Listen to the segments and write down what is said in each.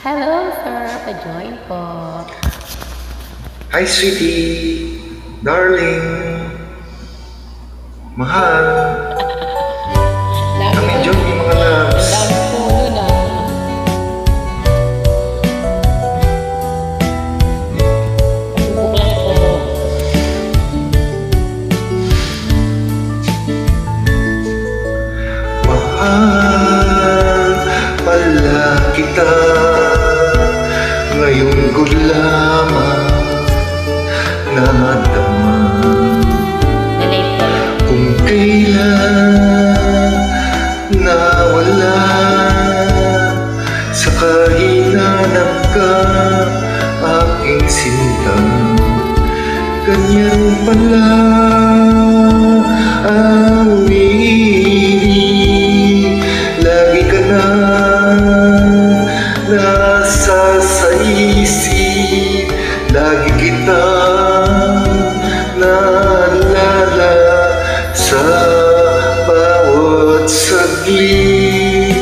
Hello, sir. Pa-join po. Hi, sweetie. Darling. Mahal. Nag-enjoy yung mga loves. Dami puno na. Pagubok lang po. Mahal pala kita. Ngayon ko lamang nadama kung kailan nawala sa kahinanap ka, aking sinta. Ganyan pala ang umiibig, lagi ka na nasa sa isip, lagi kita naalala sa bawat saglit.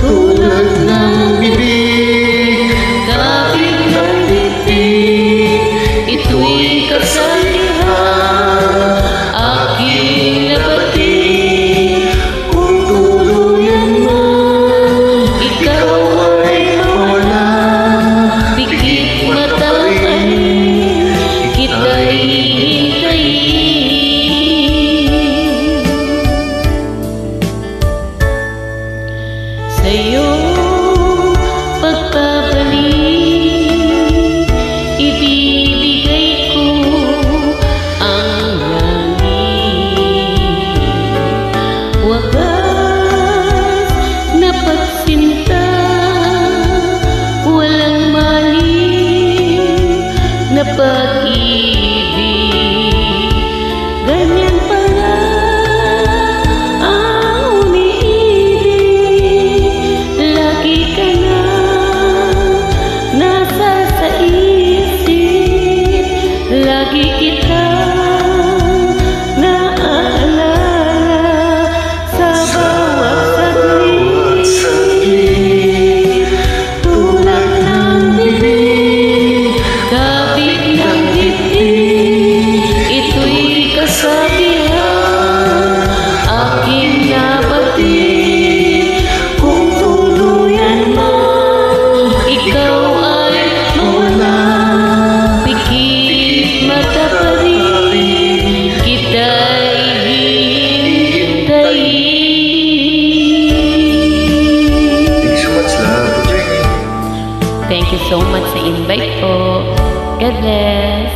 Tulad ng bibig, kapit ng titig, ito'y kasalihan, aking nabatid. Kung tuluyan mo, ikaw ay mawala, pikit mata ay kita'y hintayin. Sa'yo pagpapalik, ibibigay ko ang langit. Wagas na pagsinta, walang maliw na pag-ibig. Ganyan pala ang umiibig, lagi ka na nasa sa isip, lagi kita naalala sa bawat saglit. Tulad ng bibig, kapit ng titig, ito'y kasabihan, aking nabatid. Kung tuluyan mo, ikaw ay mawala, pikit mata pa rin, kita'y hintayin. Thank you so much, love, for joining. Thank you so much sa invite po. God bless.